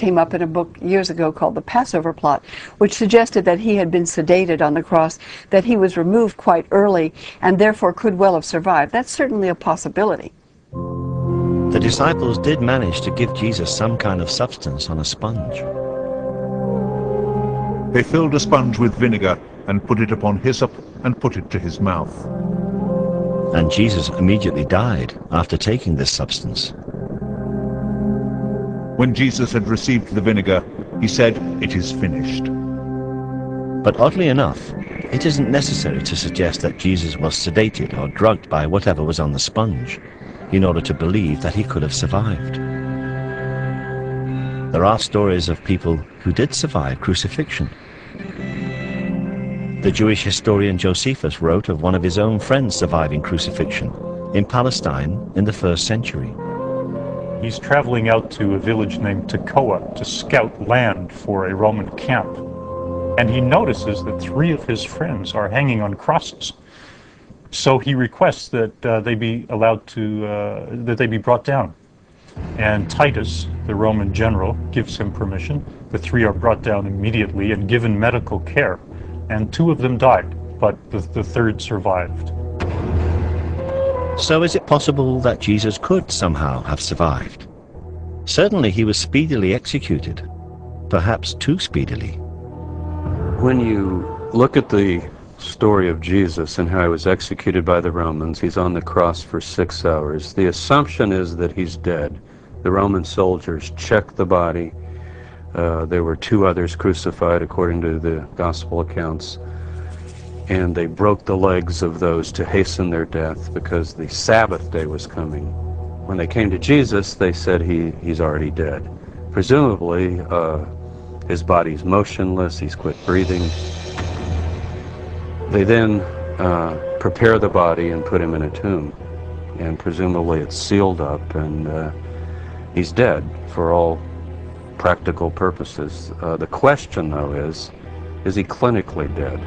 came up in a book years ago called The Passover Plot, which suggested that he had been sedated on the cross, that he was removed quite early, and therefore could well have survived. That's certainly a possibility. The disciples did manage to give Jesus some kind of substance on a sponge. They filled a sponge with vinegar and put it upon hyssop and put it to his mouth. And Jesus immediately died after taking this substance. When Jesus had received the vinegar, he said, "It is finished." But oddly enough, it isn't necessary to suggest that Jesus was sedated or drugged by whatever was on the sponge in order to believe that he could have survived. There are stories of people who did survive crucifixion. The Jewish historian Josephus wrote of one of his own friends surviving crucifixion in Palestine in the 1st century. He's traveling out to a village named Tekoa to scout land for a Roman camp. And he notices that 3 of his friends are hanging on crosses. So he requests that they be allowed to, that they be brought down. And Titus, the Roman general, gives him permission. The 3 are brought down immediately and given medical care. And 2 of them died, but the 3rd survived. So is it possible that Jesus could somehow have survived? Certainly he was speedily executed, perhaps too speedily. When you look at the story of Jesus and how he was executed by the Romans, he's on the cross for 6 hours. The assumption is that he's dead. The Roman soldiers checked the body. There were 2 others crucified according to the gospel accounts. And they broke the legs of those to hasten their death because the Sabbath day was coming. When they came to Jesus, they said he's already dead. Presumably, his body's motionless, he's quit breathing. They then prepare the body and put him in a tomb. And presumably it's sealed up and he's dead for all practical purposes. The question, though, is he clinically dead?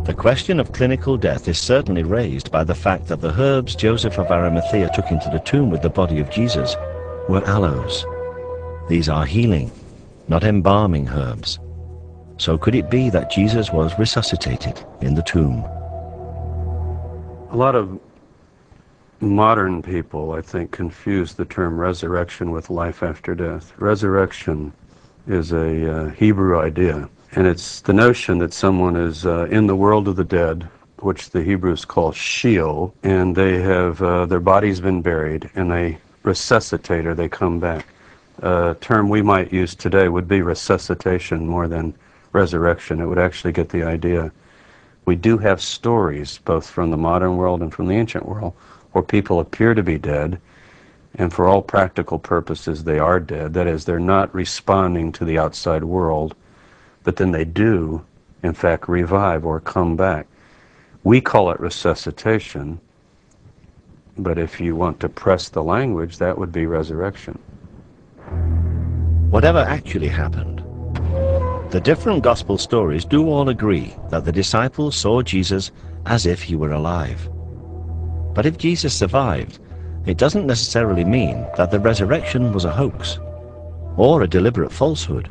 The question of clinical death is certainly raised by the fact that the herbs Joseph of Arimathea took into the tomb with the body of Jesus were aloes. These are healing, not embalming herbs. So could it be that Jesus was resuscitated in the tomb? A lot of modern people, I think, confuse the term resurrection with life after death. Resurrection is a Hebrew idea. And it's the notion that someone is in the world of the dead, which the Hebrews call Sheol, and they have their body's been buried, and they resuscitate, or they come back. A term we might use today would be resuscitation more than resurrection. It would actually get the idea. We do have stories, both from the modern world and from the ancient world, where people appear to be dead, and for all practical purposes they are dead. That is, they're not responding to the outside world, but then they do, in fact, revive or come back. We call it resuscitation, but if you want to press the language, that would be resurrection. Whatever actually happened, the different gospel stories do all agree that the disciples saw Jesus as if he were alive. But if Jesus survived, it doesn't necessarily mean that the resurrection was a hoax or a deliberate falsehood.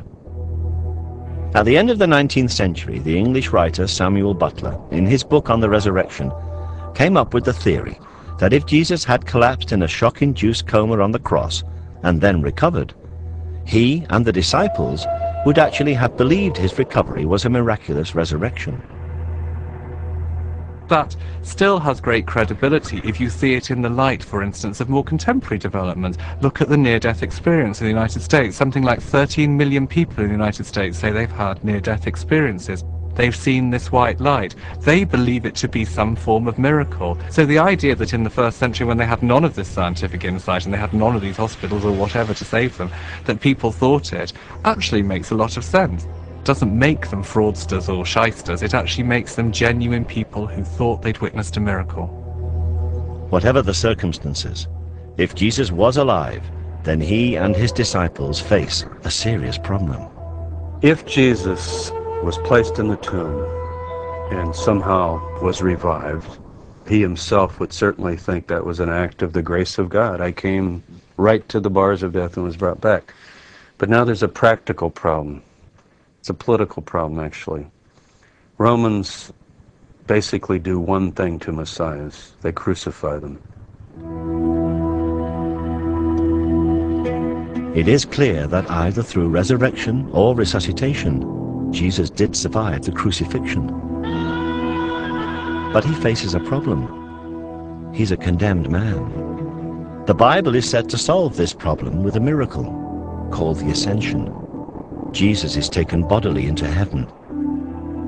At the end of the 19th century, the English writer Samuel Butler, in his book on the resurrection, came up with the theory that if Jesus had collapsed in a shock-induced coma on the cross and then recovered, he and the disciples would actually have believed his recovery was a miraculous resurrection. That still has great credibility if you see it in the light, for instance, of more contemporary developments. Look at the near-death experience in the United States. Something like 13 million people in the United States say they've had near-death experiences. They've seen this white light. They believe it to be some form of miracle. So the idea that in the 1st century, when they had none of this scientific insight and they had none of these hospitals or whatever to save them, that people thought it, actually makes a lot of sense. Doesn't make them fraudsters or shysters. It actually makes them genuine people who thought they'd witnessed a miracle. Whatever the circumstances, if Jesus was alive, then he and his disciples face a serious problem. If Jesus was placed in the tomb and somehow was revived, he himself would certainly think that was an act of the grace of God. I came right to the bars of death and was brought back. But now there's a practical problem. It's a political problem, actually. Romans basically do one thing to messiahs. They crucify them. It is clear that either through resurrection or resuscitation, Jesus did survive the crucifixion. But he faces a problem. He's a condemned man. The Bible is said to solve this problem with a miracle called the Ascension. Jesus is taken bodily into heaven.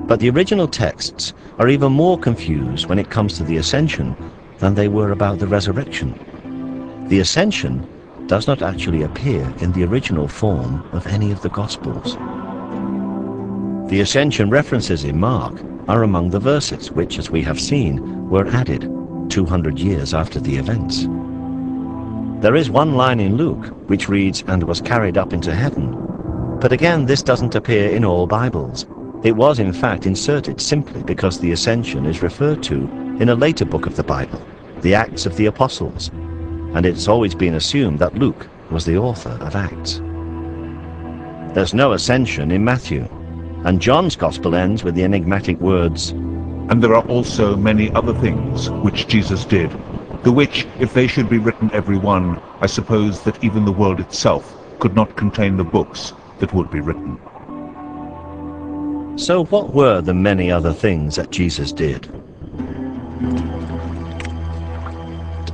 But the original texts are even more confused when it comes to the Ascension than they were about the resurrection. The Ascension does not actually appear in the original form of any of the Gospels. The Ascension references in Mark are among the verses which, as we have seen, were added 200 years after the events. There is one line in Luke which reads, "and was carried up into heaven." But again, this doesn't appear in all Bibles. It was in fact inserted simply because the Ascension is referred to in a later book of the Bible, the Acts of the Apostles, and it's always been assumed that Luke was the author of Acts. There's no Ascension in Matthew, and John's Gospel ends with the enigmatic words, And there are also many other things which Jesus did, the which, if they should be written every one, I suppose that even the world itself could not contain the books that would be written. So what were the many other things that Jesus did?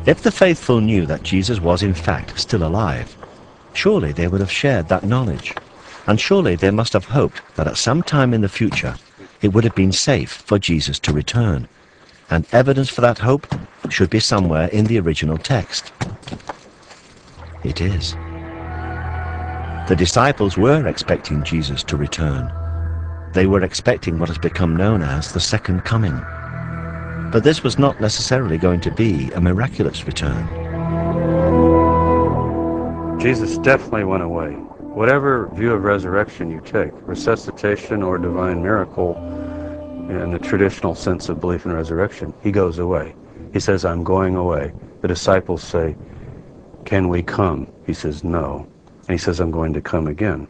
If the faithful knew that Jesus was in fact still alive, surely they would have shared that knowledge, and surely they must have hoped that at some time in the future it would have been safe for Jesus to return, and evidence for that hope should be somewhere in the original text. It is. The disciples were expecting Jesus to return. They were expecting what has become known as the second coming. But this was not necessarily going to be a miraculous return. Jesus definitely went away. Whatever view of resurrection you take, resuscitation or divine miracle, in the traditional sense of belief in resurrection, he goes away. He says, "I'm going away." The disciples say, "Can we come?" He says, "No." And he says, "I'm going to come again."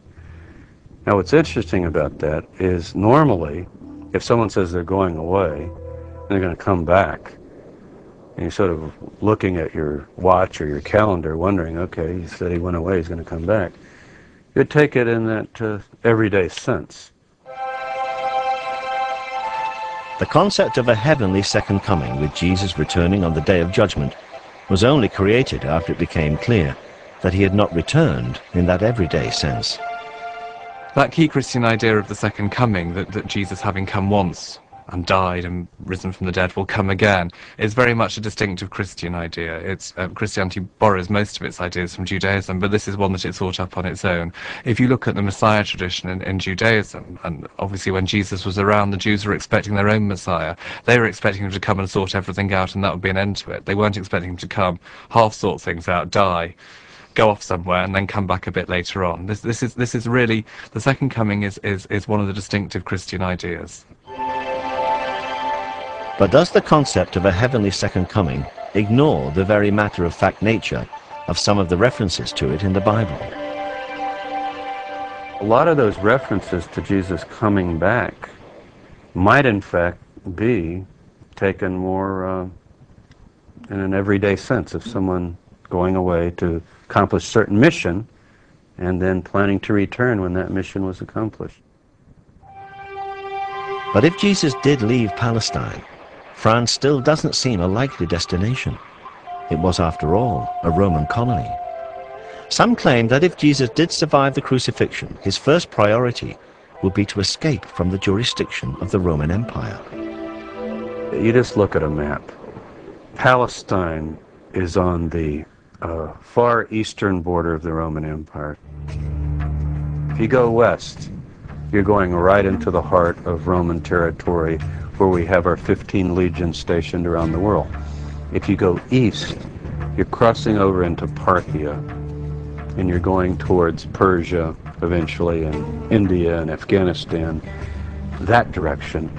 Now what's interesting about that is normally, if someone says they're going away, and they're going to come back, and you're sort of looking at your watch or your calendar wondering, okay, he said he went away, he's going to come back, you'd take it in that everyday sense. The concept of a heavenly second coming with Jesus returning on the Day of Judgment was only created after it became clear that he had not returned in that everyday sense. That key Christian idea of the second coming, that Jesus, having come once and died and risen from the dead, will come again, is very much a distinctive Christian idea. It's Christianity borrows most of its ideas from Judaism, but this is one that it thought up on its own. If you look at the Messiah tradition in Judaism, and obviously when Jesus was around, the Jews were expecting their own Messiah. They were expecting him to come and sort everything out, and that would be an end to it. They weren't expecting him to come, half sort things out, die, go off somewhere, and then come back a bit later on. This is really, the second coming is one of the distinctive Christian ideas. But does the concept of a heavenly second coming ignore the very matter-of-fact nature of some of the references to it in the Bible? A lot of those references to Jesus coming back might in fact be taken more in an everyday sense of someone going away to accomplish a certain mission and then planning to return when that mission was accomplished. But if Jesus did leave Palestine, France still doesn't seem a likely destination. It was, after all, a Roman colony. Some claim that if Jesus did survive the crucifixion, his first priority would be to escape from the jurisdiction of the Roman Empire. You just look at a map. Palestine is on the far eastern border of the Roman Empire. If you go west, you're going right into the heart of Roman territory, where we have our 15 legions stationed around the world. If you go east, you're crossing over into Parthia, and you're going towards Persia eventually, and India and Afghanistan, that direction.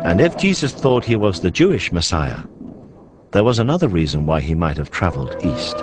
And if Jesus thought he was the Jewish Messiah, There was another reason why he might have traveled east.